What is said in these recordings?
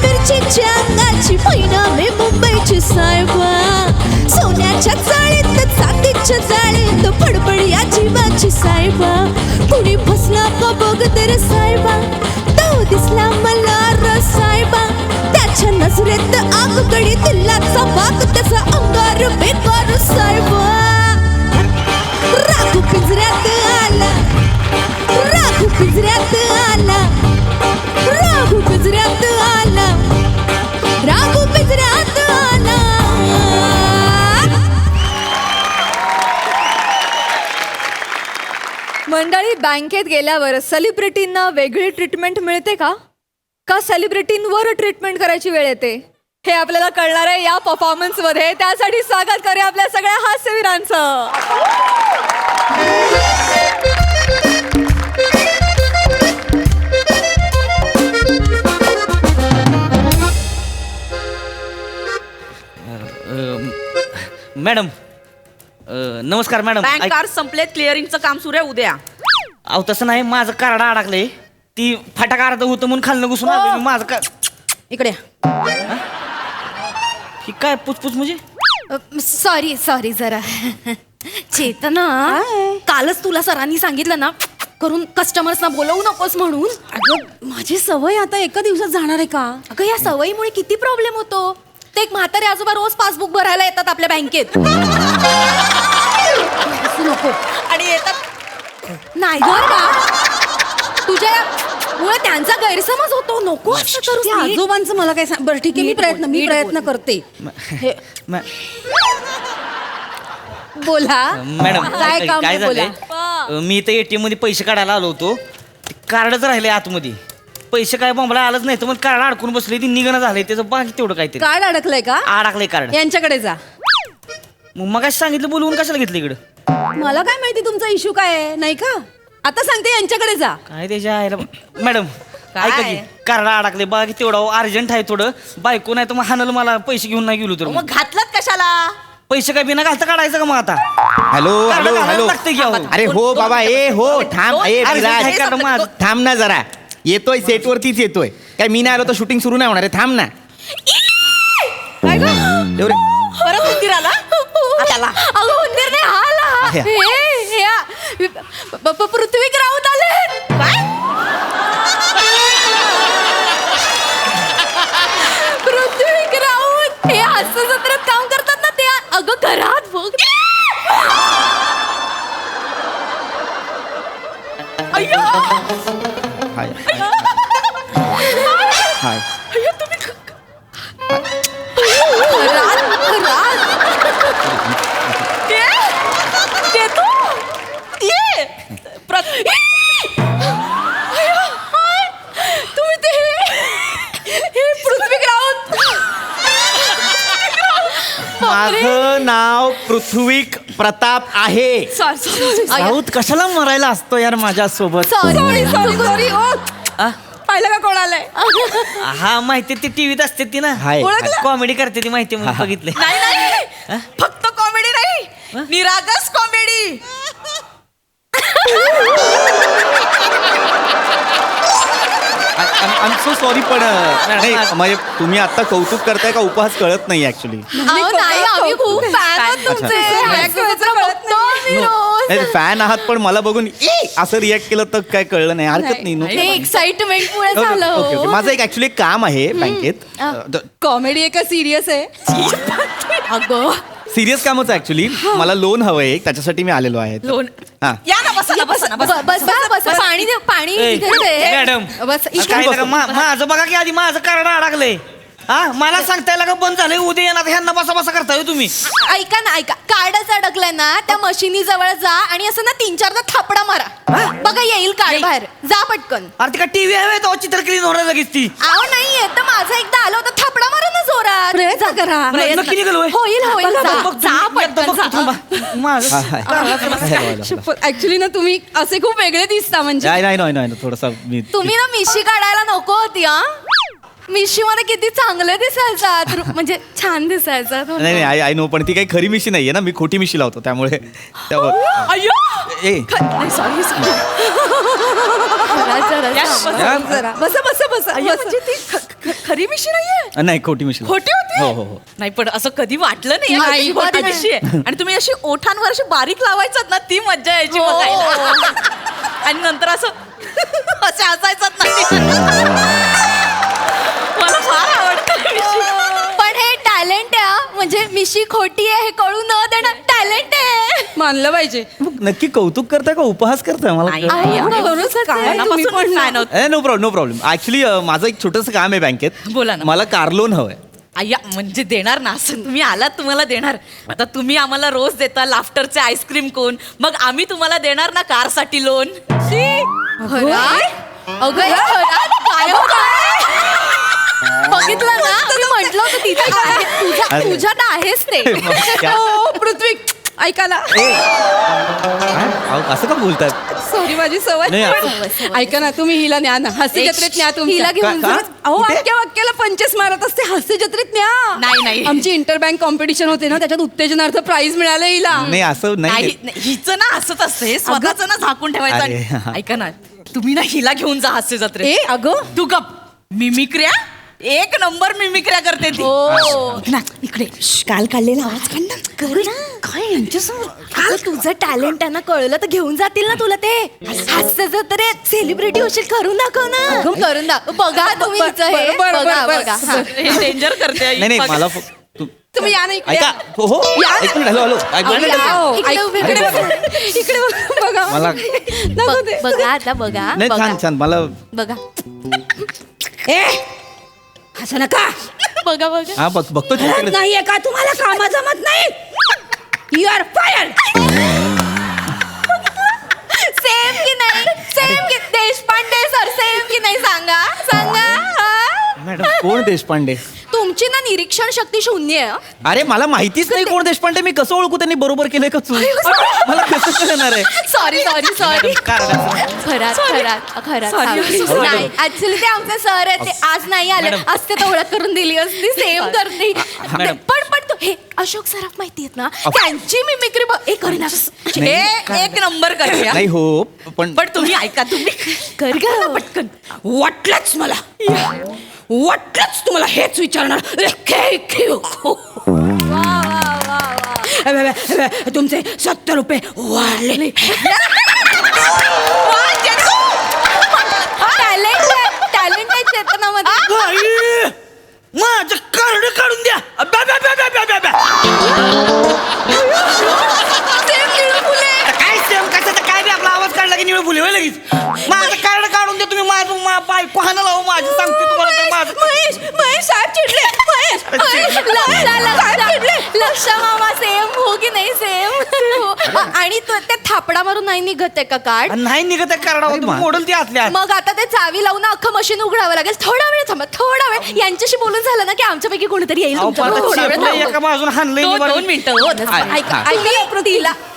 मिरचीच्या अंगाची पैना मी मुंबईची साहेबा सोन्याच्या चाळीत चांदीच्या जाळीत फडफडिया जीवाची साहेबा कुणी फसला का बघ तर साहेबा तो दिसला मला र साहेबा त्याच्या नजरेत आगकडे दिलाचा बाग त्याचा अंगार बेकार साहेबा राखू पिंजऱ्यात आला राखू पिंजऱ्यात आला राघू पिंजऱ्यात आला राघू पिंजऱ्यात आला. मंडळी, बँकेत गेल्यावर सेलिब्रिटींना वेगळी ट्रीटमेंट मिळते का सेलिब्रिटींवर ट्रीटमेंट करायची वेळ येते हे आपल्याला कळणार आहे या परफॉर्मन्स मध्ये. त्यासाठी स्वागत करूया आपल्या सगळ्या हास्यवीरांचं. मॅडम नमस्कार मॅडम. बँक कार्ड संपले, क्लिअरिंगचं काम सुरू आहे उद्या. अहो तसं नाही, माझं कार्ड अडकलंय. ती फाटा कार्ड होतं म्हणून खाल्लं घुसून आलो मी. माझं इकडे ही काय पुचपुच म्हणजे सॉरी जरा चेतना कालच तुला सरांनी सांगितलं ना करून कस्टमर्सना बोलवू नकोस म्हणून. अगं माझी सवय आता एका दिवसात जाणार आहे का? अगं या सवयीमुळे किती प्रॉब्लेम होतो. ते एक म्हातारे आजोबा रोज पासबुक भरायला येतात आपल्या बँकेत. असं नको. आणि येतात नाही गर का तुझ्या मुळे त्यांचा गैरसमज होतो. नको असं करू. त्या आजोबांचं मला काय सांग. बरं ठीक आहे, मी प्रयत्न करते. बोला मॅडम काय काम काय आहे, बोला. झालंय, मी इथं ATM मध्ये पैसे काढायला आलो होतो. ते कार्डच राहिले आतमध्ये. पैसे काय बॉम्बला आलंच नाही तर मग कार्ड अडकून बसले. ती निघणं झालंय त्याचं बाकी तेवढं काहीतरी कार्ड अडकलंय का? अडकलंय कार्ड. यांच्याकडे जा. मग सांगितलं बोलवून कशाला घेतलं इकडं? मला काय माहिती तुमचा इश्यू काय आहे, नाही का? आता सांगते यांच्याकडे जा. काय त्याच्या आहे मॅडम ऐका की कार्ड अडकले बाकी तेवढं अर्जंट आहे थोडं. बायको नाही तर मग हाणलं मला. पैसे घेऊन नाही गेलो तर मग घातलात कशाला? पैसे काय बिना घालता काढायचं का मग आता? Hello hello hello. लागते की अहो. अरे हो बाबा, ए हो थांब. ए अरे, विराज, काय करणार मग? थांब ना जरा. येतोय सेटवरतीच येतोय. काय मी नाही आलो तर शूटिंग सुरू नाही होणार आहे. थांब ना. काय ग? एवढे परत उंदीर आला? त्याला अगं उंदीर नाही हा आला. हे. पृथ्वीक राऊत आले. काय? पृथ्वीक राऊत हे हास्य जत्रेत काम करतात ना ते. अगं घरात बघ. अय्यो! हाय हाय. अय्यो, तुम्ही ते तू ये तुम्ही ते हे पृथ्वीक राऊत. माझं नाव पृथ्वीक प्रताप आहे. राऊत कशाला मरायला असतो यार माझ्यासोबत? सॉरी पाहिलं का कोण आलंय? हा माहिती ती टीव्हीत असते ती ना. हाय. कॉमेडी करते ती माहिती म्हणून बघितले. नाही फक्त कॉमेडी नाही, निरागस comedy. I am so sorry पण नाही, म्हणजे तुम्ही आता कौतुक करताय का उपहास कळत नाही ऍक्च्युली. नाही आम्ही खूप फॅन आहोत तुमचे. हास्य जत्रा बघतो आम्ही रोज. फॅन आहात पण मला बघून असं रिॲक्ट केलं तर काय कळलं नाही. हरकत नाही. हे एक्साइटमेंट मुळे ओके झालं. Okay okay. माझं एक ऍक्च्युली काम आहे बँकेत. कॉमेडी आहे का सिरियस आहे? अगं सिरियस कामच आहे ऍक्च्युली. मला लोन हवंय एक, त्याच्यासाठी मी आलेलो आहे. लोन. हा. या ना, बसा ना, बसा ना, बसा. बस पाणी दे पाणी ए, इथे दे. मॅडम बस काय नका, माझं बघा की आधी माझं कार्ड अडकलंय. हा मला सांगताय का बंद झालंय उद्या येणार ह्यांना बसा बसा करताय तुम्ही. ऐका ना ऐका. कार्डच अडकलंय ना त्या मशिनी जवळ जा आणि असं ना 3-4दा थापडा मारा. बघा येईल कार्ड बाहेर. जा पटकन. अरे ती का टीव्ही आहे तो चित्र क्लीन होणार लगेच ती. आव नाहीये तर माझं एकदा आलं होतं. थापडा मारा ना जोरात. प्रयत्न करा. नक्की निघालोय. होईल होईल. बघा, जा. बघ, जा तुम्ही एकदा पटकन बघतो, जा. थांबा. माझं ऍक्च्युली ना तुम्ही असे खूप वेगळे दिसता. म्हणजे नाही थोडासा मी तुम्ही ना मिशी काढायला नको होती हा. मिशी मध्ये किती चांगलं दिसायचा. म्हणजे छान दिसायचा. नाही आय नो, पण ती काही खरी मिशी नाहीये ना. मी खोटी मिशी लावतो त्यामुळे अय्यो! ए सॉरी जरा बसा बसा बसा. म्हणजे ती खरी मिशी नाहीये? नाही खोटी मिशी. खोटी होती? हो हो हो. नाही पण असं कधी वाटलं नाही नाही, अशी खोटी अजिबात मिशी आहे. आणि तुम्ही अशी ओठांवर अशी बारीक लावायचात ना, ती मज्जा यायची हो. बघायला. आणि नंतर असं असे हसायचात ना. मला फार आवडतं मिशी. पण हे टॅलेंट आहे हा. म्हणजे मिशी खोटी आहे हे कळू न देणं टॅलेंट आहे. मानलं पाहिजे. मग नक्की कौतुक करताय का उपहास करताय मला नाही, कळत नाही, नाही. नाही. बरोबर काय आहे. तुम्ही पण fan आहोत. नो प्रॉब्लेम ऍक्च्युली माझं एक छोटंसं काम आहे बँकेत. बोला ना. मला कार लोन हवंय. आया म्हणजे देणार ना, असं तुम्ही आलात तुम्हाला देणार. आता तुम्ही आम्हाला रोज देता लाफ्टरचे आईस्क्रीम कोन, मग आम्ही तुम्हाला देणार ना कारसाठी लोन. अगं हे खरं? काय हो काय? बघितलं ना मी म्हटलं होतं तिथे काय तुझ्यात आहेच ते. मग क्या- हो, पृथ्वी ऐका ना. काय? अहो, असं का बोलताय? सॉरी माझी नाही, सवय. ऐका ना, तुम्ही हिला न्या ना, हास्य जत्रेत न्या तुम्ही. हिला घेऊन का- जा. का? अहो कुठे? अख्ख्या वाक्याला पंचेस मारत असते, हास्य जत्रेत न्या. नाही. आमची इंटर बँक कॉम्पिटिशन होते ना, त्याच्यात उत्तेजनार्थ प्राइज मिळालं हिला. नाही असं नाही. हिचं ना असंच असते, स्वतःच ना झाकून अरे. ठेवायचं. ऐका ना, तुम्ही ना हिला घेऊन जा हास्य जत्रेत. अगं तू गप. मिमिक्र्या एक नंबर मिमिक्र्या करते ती. ना इकडे काल काढलेला आवाज काढ ना. काय यांच्यासमोर काल तुझं टॅलेंट आहे ना कळलं तर घेऊन जातील ना तुला ते. हास्य जत्रे सेलिब्रिटी होशील करून दाखव ना. करून दाखव. बघा तुम्ही हिचं हे. बघा, बघा. हा. डेंजर करते. नाही मला तुम्ही या ना इकडे. ऐका हो या. एक मिनिट. हॅलो या. इकडे उभे इकडे करा. बघा. इकडे बघा. मला नको ते. बघा आता बघा. नाही बघा. छान मला बघा असं नका. बघा हा बघतो तिकडे. नाहीये का तुम्हाला काम जमत नाही? You R fire. सेम की नाही सेम की देशपांडे सर सेम की नाही सांगा हा? मॅडम कोण देशपांडे? तुमची ना निरीक्षण शक्ती शून्य आहे. अरे मला माहितीच नाही कोण देशपांडे. मी कसं ओळखू त्यांनी बरोबर केलंय का चूक? मला कसं कळणार आहे? सॉरी मॅडम, खरात नाही ऍक्च्युली ते आमचे सर आहेत ते आज नाही आले मॅडम. असते तर ओळख करून दिली असती सेम करते. मॅडम. पण तू हे अशोक सराफ माहिती आहेत ना त्यांची मिमिक्री करीना एक नंबर कर. नाही हो पण तुम्ही ऐका, तुम्ही कर ग. पटकन. वाटलंच मला, वाटलंच तुम्हाला हेच विचारणार. तुमचे 70 रुपये वाढले. टॅलेंट आहे चेतनामध्ये. माझं कार्ड काढून द्या. काय सेम कशाचं काय बी आपला आवाज काढला की निळ फुले होय लगेच. माझं कार्ड काढून द्या तुम्ही. माझं बायको हाना लावू माझी सांगते तुम्हाला तर माझं. महेश साहेब चिडले. लक्ष मामा सेम हो की नाही सेम. आणि ते थापडा मारून नाही निघत आहे का कार्ड. नाही निघत कार्ड मोडून ती आतल्या आत. मग आता ते चावी लावून अख्खं मशीन उघडावं लागेल. थोडा वेळ थांबा थोडा वेळ. यांच्याशी बोलून झालं ना की आमच्यापैकी कोणीतरी येईल अहो, पण आता तुमच्याकडे. थोडा वेळ चेपलंय थांबा. एका बाजून हाणलंय दोन निवारण. मिनिटं.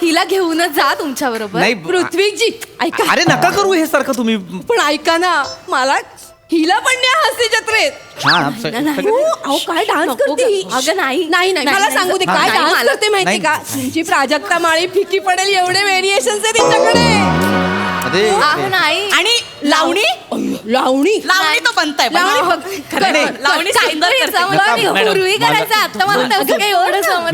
हिला घेऊनच जा तुमच्या बरोबर. नाही पृथ्वीजी ऐका. अरे नका करू हे सारखं तुम्ही. पण ऐका ना, मला हिला पण न्या हास्य जत्रेत. हा अहो काय डान्स करते ही? अगं नाही नाही मला सांगू दे काय नाही, डान्स मला- करते माहिती नाही. का? तुमची प्राजक्ता माळी फिकी पडेल एवढे व्हेरिएशन आहे तिच्याकडे. अरे अहो नाही. आणि लावणी लावणी नाही. तो बनताय लावणी खरं नाही. लावणी सुंदर काहीतरी करते. जमलं नाही. मॅडम, पूर्वी करायचं आता मला तसं काही एवढं जमत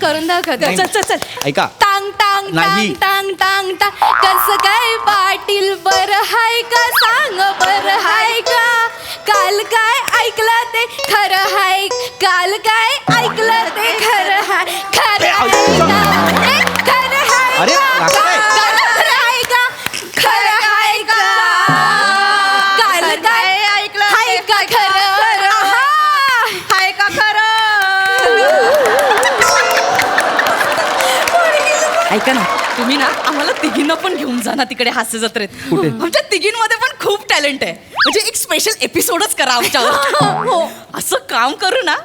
करून दाखवते. चल. ऐका टांग टांग नाही. टांग टांग टांग कसं काय पाटील बरं हाय का सांग बरं हाय का. काल काय ऐकलं ते खरं हाय. काल काय ऐकलं ते खरं हाय. खरं हाय का? ए, खरं हाय अरे, का? असं काय? खरं हाय का? खरं हाय का? काल काय ऐकलं हाय का खरं हाय का खरं. ऐका ना, तुम्ही ना आम्हाला तिघींना पण घेऊन जा ना तिकडे हास्य जत्रेत. आमच्या तिघींमध्ये पण खूप टॅलेंट आहे. म्हणजे एक स्पेशल एपिसोडच करा आमच्यावर. हो असं काम करू ना.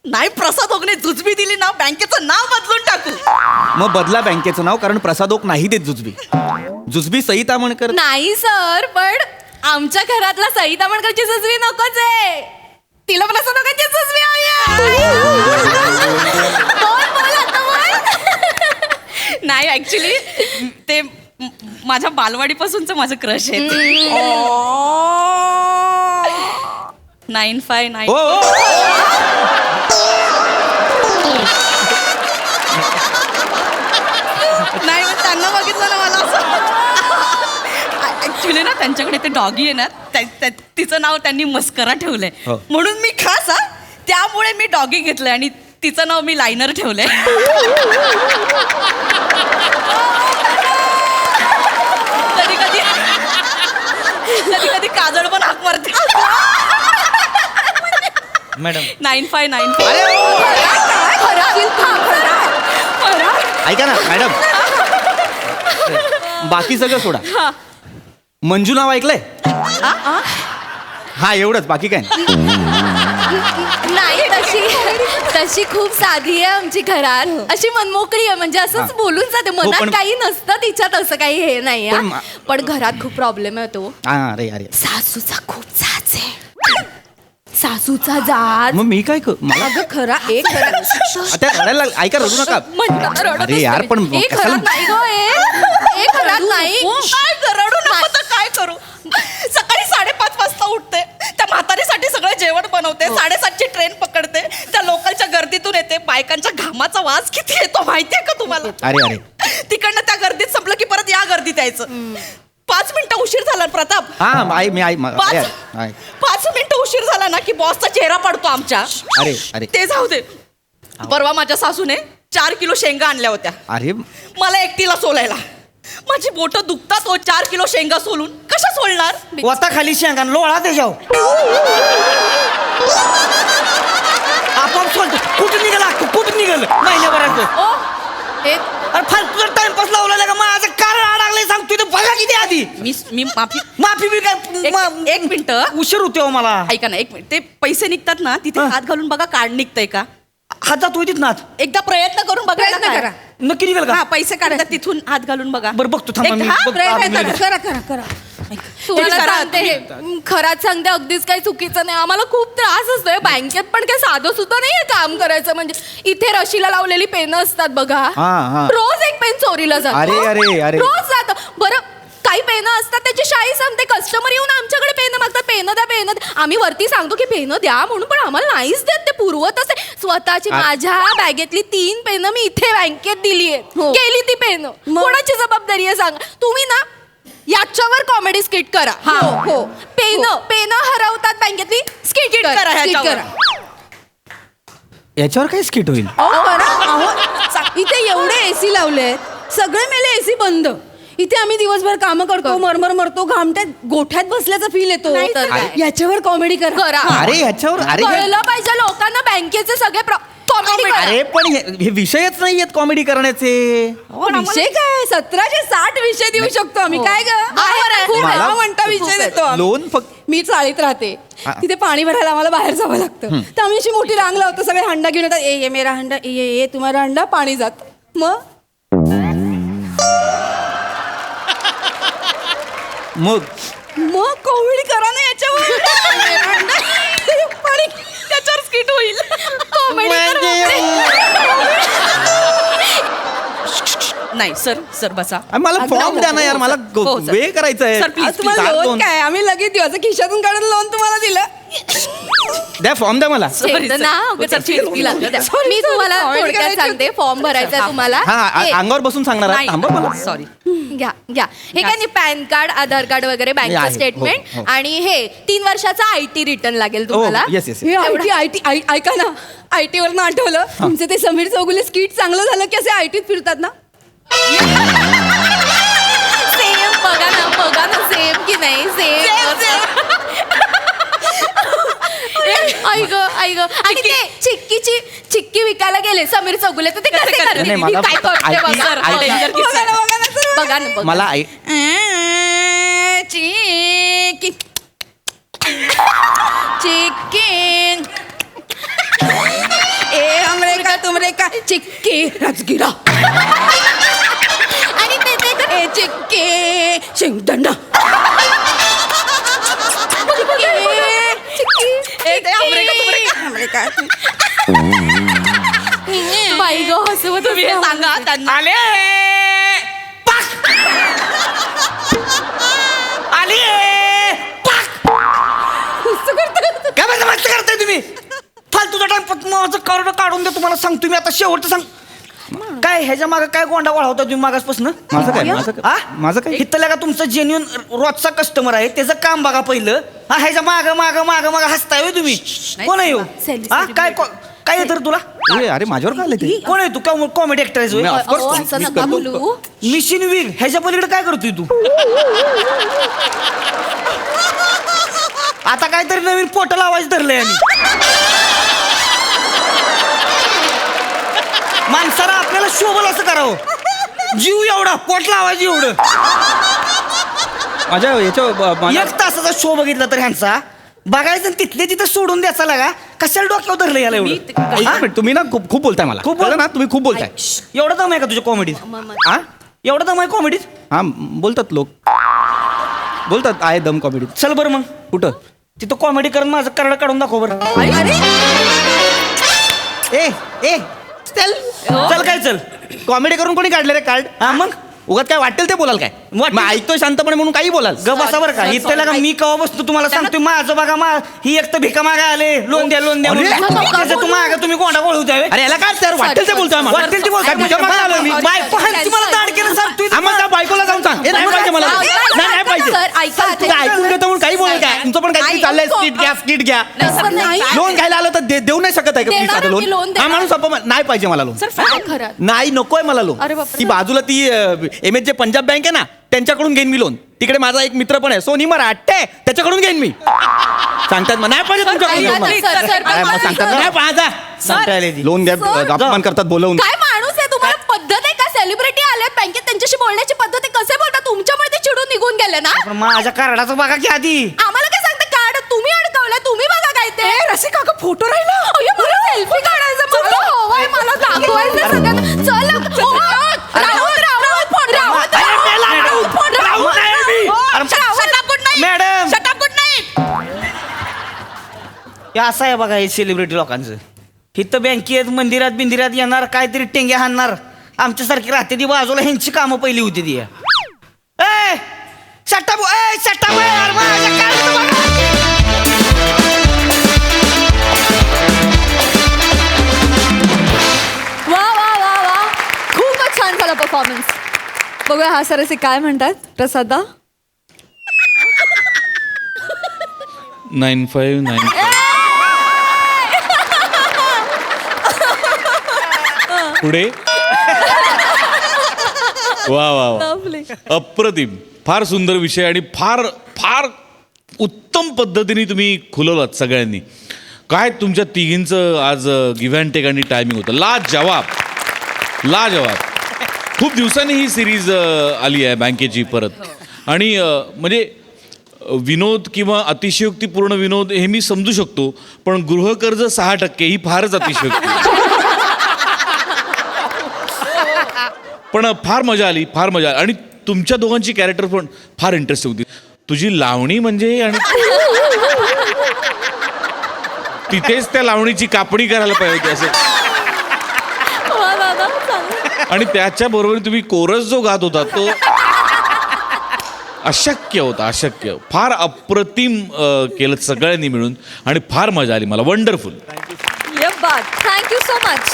नाही प्रसाद ओकने जुजबी दिली ना बँकेचं नाव बदलून टाकू. मग बदला बँकेचं नाव कारण प्रसादोक नाही देत जुजबी सई तामणकर. नाही सर पण आमच्या घरातला सई तामणकरची सुचवी नकोच आहे. तिला पण असं नकोची सुचवी नाही ऍक्च्युली ते माझ्या बालवाडीपासूनच माझं क्रश आहे. 959. ओ नाही मग त्यांना बघितलं ना मला असं ऍक्च्युली ना त्यांच्याकडे ते डॉगी आहे ना तिचं नाव त्यांनी मस्करा ठेवलंय हो. म्हणून मी खास त्यामुळे मी डॉगी घेतलंय आणि तिचं नाव मी लायनर ठेवलंय. कधी कधी कधी कधी काजळ पण हाक मारते. मॅडम 9595. ऐका ना मॅडम, बाकी सगळं सोडा. मंजू नाव ऐकलंय? हा एवढंच, बाकी काय नाही तशी खूप साधी आहे आमची घरात, अशी मनमोकळी आहे, म्हणजे असंच बोलून जाते, मनात पण- काही नसतं तिच्यात, असं काही हे नाही पण- हा. पण घरात खूप प्रॉब्लेम आहे तो. अरे अरे सासूचा खूप जाच आहे, सासूचा जाच. मग मी काय मला अगं खरा एक खरा आता रडायला ऐका, रडू नका. म्हणतात रडत अरे यार, असते. पण एक कशाला- घरात नाही गं, एक घरात नाही. काय रडू नको तर काय करू. सकाळी 5:30 वाजता उठते, त्या म्हातारीसाठी सगळं जेवण बनवते, 7:30ची ट्रेन पकडते, त्या लोकलच्या गर्दीतून येते, बायकांच्या घामाचा वास किती येतो माहितीये का तुम्हाला. अरे अरे तिकडनं त्या गर्दीत संपलं की परत या गर्दीत यायचं. 5 मिनिटं उशीर झाला ना, प्रताप. हा मी 5 मिनिटं उशीर झाला ना की बॉसचा चेहरा पडतो आमच्या. अरे अरे ते जाऊ दे. परवा माझ्या सासूने 4 किलो शेंगा आणल्या होत्या अरे मला एकटीला सोलायला. माझी बोटं दुखतात, 4 किलो शेंगा सोलून कशा सोलणार. वता खाली शेंगा लोळा त्याच्यावर आपोआप सोडतो. कुठं निघाला कुठं निघाल महिन्याभरात. अरे फालतू टाइमपास लावला का माझं कारण अडकलंय सांगतो ते बघा किती आधी. मी माफी माफी बी काय एक मिनिट उशीर होते हो मला. ऐका ना, एक मिनिट. ते पैसे निघतात ना तिथे हात घालून बघा, कार्ड निघतंय का. हात जात होतीत ना. एकदा प्रयत्न करून बघायला प्रयत्न काय? करा. नक्की निघाल हा, का? पैसे काढतात तिथून हात घालून बघा. बरं बघतो थांबा मी हा, बघतो. प्रयत्न आम्ही करा, करा करा करा. तुम्हाला करा, सांगते, खरात सांगते, अगदीच काही चुकीचं नाही. आम्हाला खूप त्रास असतोय बँकेत, पण काही साधं सुद्धा नाहीये काम करायचं. म्हणजे इथे रशीला लावलेली पेनं असतात बघा, हा. रोज एक पेन चोरीला जातो. अरे, अरे, अरे. रोज जातं. बरं काही पेनं असतात त्याची शाई सांगते, कस्टमर येऊन आमच्याकडे पेनं मागतात, पेनं द्या पेनं द्या. आम्ही वरती सांगतो की पेनं द्या म्हणून, पण आम्हाला नाहीच देत. ते पुरवतच आहे. स्वतःची माझ्या बॅगेतली 3 पेनं मी इथे बँकेत दिली आहेत. गेली ती पेनं. कोणाची जबाबदारी आहे सांगा तुम्ही ना. याच्यावर कॉमेडी स्किट करा. हो पेनं हरवतात बँकेतली, स्किट करा ह्याच्यावर. याच्यावर काय स्किट होईल? इथे एवढे एसी लावले, सगळे मेले एसी बंद. इथे आम्ही दिवसभर काम करतो, मरमर मरतो, घामट्यात गोठ्यात बसल्याचा फील येतो. तर काय? याच्यावर कॉमेडी करा. अरे याच्यावर अरे कळलं पाहिजे लोकांना बँकेचे सगळे कॉमेडी करा. अरे पण हे विषयच नाही आहेत कॉमेडी करण्याचे. विषय काय 17चे 60 विषय देऊ शकतो आम्ही. काय खूप मला- दहा मिनिटं विषय देतो आम्ही. लोन फक्त मी चाळीत राहते, तिथे पाणी भरायला आम्हाला बाहेर जावं लागतं. तर आम्ही अशी मोठी रांग लावतो, सगळे हंडा घेऊन येतात. ये मेरा हंडा, ये तुम्हाला हंडा, पाणी जात. मग मग कॉमेडी करा ना याच्यावर. पाणी त्याच्यावर स्किट होईल. नाही सर बसा. मला फॉर्म द्या ना यार, मला हो, सर. वे करायचं आहे. सर, please, तुम्हाला लोन काय, आम्ही लगेच देऊ. असं खिशातून काढून लोन तुम्हाला दिलं. द्या फॉर्म द्या मला. Sorry, sir. मी तुम्हाला थोडक्यात सांगते. फॉर्म भरायचा आहे तुम्हाला. हा अंगावर बसून सांगणार आहे. थांबा मला. सॉरी. घ्या हे काय नाही, पॅन कार्ड, आधार कार्ड वगैरे, आहे, बँक हो, स्टेटमेंट हो. आणि हे 3 वर्षाचा IT रिटर्न लागेल तुम्हाला. Yes yes. IT ऐका ना, IT वरनं आठवलं तुमचं ते समीर चौगुले स्किट चांगलं झालं की असे ITत फिरतात ना. सेम बघा ना सेम की नाही सेम. ऐक आणि ते चिक्की विकायला गेले समीर चौगुले, तर ते कसे करतील? नाही, मला काय करते ऐक- बघा. ऐक- बघा ना. मला चिकन ए हमरे का तुमरे का चिक्की राजगिरा आणि ते चिक्की शेंगदाणा. बाई ग हसवत तुम्ही हे सांगा त्यांना. आले पाक आले पाक काय म्हणता तुम्हाला सांगतो मी आता शेवटचं सांग काय ह्याच्या मागे काय गोंडा होता तुम्ही मागासपासून माझं काय माझं काय हितल्या का तुमचं जेन्युन रोजचा कस्टमर आहे त्याचं काम बघा पहिलं हा ह्याच्या माग माग माग माग हसताय होय तुम्ही कोण आहे हो? हा काय काय येतं रे तुला अरे माझ्यावर काय आलं ते कोण आहे तू कॉमेडी ऍक्टर आहेस होय? अहो, असं नका बोलू मिशन वीर ह्याच्या पलीकडे काय करतोय तू आता काहीतरी नवीन पोटाला आवाज धरलाय आणि माणसाला आपल्याला शोभल असं करावं जीव एवढा पोटला आवाज एवढं माझ्या याच्या एक तासाचा शो बघितला तर ह्यांचा बघायचं आणि तिथले तिथं सोडून द्यायचा लागा कशाला डोक्यावर धरलं याला एवढं तुम्ही ना खूप बोलताय मला खूप कळलं ना तुम्ही खूप बोलताय एवढा दम आहे का तुझ्या कॉमेडीत हा एवढा दम आहे कॉमेडीत हा बोलतात लोक बोलतात आहे दम कॉमेडीत चल बरं मग कुठं तिथं कॉमेडी करून माझं करड काढून दाखव बरं ए ए चल चल काय चल कॉमेडी करून कोणी काढले रे कार्ड हा मग उगाच काय वाटेल ते बोलाल काय वाटेल. मग ऐकतोय शांतपणे म्हणून काही बोलाल ग बसा बरं का इथं का मी कवा बसतो तुम्हाला सांगतो माझं बघा ही एक तर भिका मागा आले लोन द्या अरे. त्याचं तुम्ही कोणा बोलू द्यावे अरे याला काय सर वाटेल ते बोलतोय आम्हाला. वाटेल ते बोलतोय. काय तुझ्या मागं आलोय मी? बायको ह्यांची मला दाड केलं सांगतोय आम्हाला त्या बायकोला जाऊन सांग हे नाही पाहिजे मला नाही पाहिजे सर ऐका तुझं ऐकून घेतो म्हणून काही बोलेल काय तुमचं पण काहीतरी चाललंय स्किट घ्या सर, नाही. लोन घ्यायला आलं तर देऊ नाही शकत आहे का देणार प्लीज आता आम्ही loan लोन देणार. हा माणूस नाही पाहिजे मला लोन सर काय खरं नाही नकोय मला लोन अरे बापरे. ती बाजूला ती M H J Punjab bank आहे ना त्यांच्याकडून घेईन मी लोन तिकडे माझा एक मित्र पण आहे सोनी मराठे त्याच्याकडून घेईन मी सांगतात मग नाही पाहिजे तुमच्याकडून सर, लोन सर, सर, मला. मग सांगतात सर. नाही पाहा सांगता आले ती. लोन द्या सर. अपमान करतात बोलवून काय माणूस आहे तुम्हाला पद्धत आहे का सेलिब्रिटी आले बँकेत त्यांच्याशी बोलण्याची पद्धत आहे कसे बोलता तुमच्यामुळे ते चिडून निघून गेले ना पण माझ्या कार्डाचं बघा की आधी आम्हाला काय सांगता कार्ड तुम्ही अडकवलं तुम्ही बघा काय ते रसिका का फोटो राहिला अय्यो, मला सेल्फी काढायचं मला हवंय मला दाखवायचं सगळ्यांना चल ओ, Rahul Rahul phone Rahul Rahul phone Rahul madam shut up good night हे असं आहे बघा हे सेलिब्रिटी लोकांचं इथं बँकेत मंदिरात बिंदिरात येणार काहीतरी टेंग्या हाणणार आमच्यासारखी राहते ती बाजूला ह्यांची कामं पहिली होती ती ए शटाप यार माझ्या कार्डाचं बघा. वा वा वा वा खूपच छान झाला परफॉर्मन्स बघूया हा सर असे काय म्हणतात प्रसादा 9595 पुढे वा वा वा अप्रतिम फार सुंदर विषय आणि फार फार उत्तम पद्धतीने तुम्ही खुलवलात सगळ्यांनी काय तुमच्या तिघींचं आज गिव्ह अँड टेक आणि टायमिंग होतं लाजवाब खूप दिवसांनी ही सिरीज आली आहे बँकेची परत आणि म्हणजे विनोद किंवा अतिशयोक्तीपूर्ण विनोद हे मी समजू शकतो पण गृहकर्ज 6% ही फारच अतिशयोक्ती पण फार मजा आली आणि तुमच्या दोघांची कॅरेक्टर पण फार इंटरेस्टिंग होती तुझी लावणी म्हणजे आणि तिथेच त्या लावणीची कापणी करायला पाहिजे होती असं आणि त्याच्या बरोबर तुम्ही कोरस जो गात होता तो अशक्य होता फार अप्रतिम केलं सगळ्यांनी मिळून आणि फार मजा आली मला वंडरफुल थँक्यू सो मच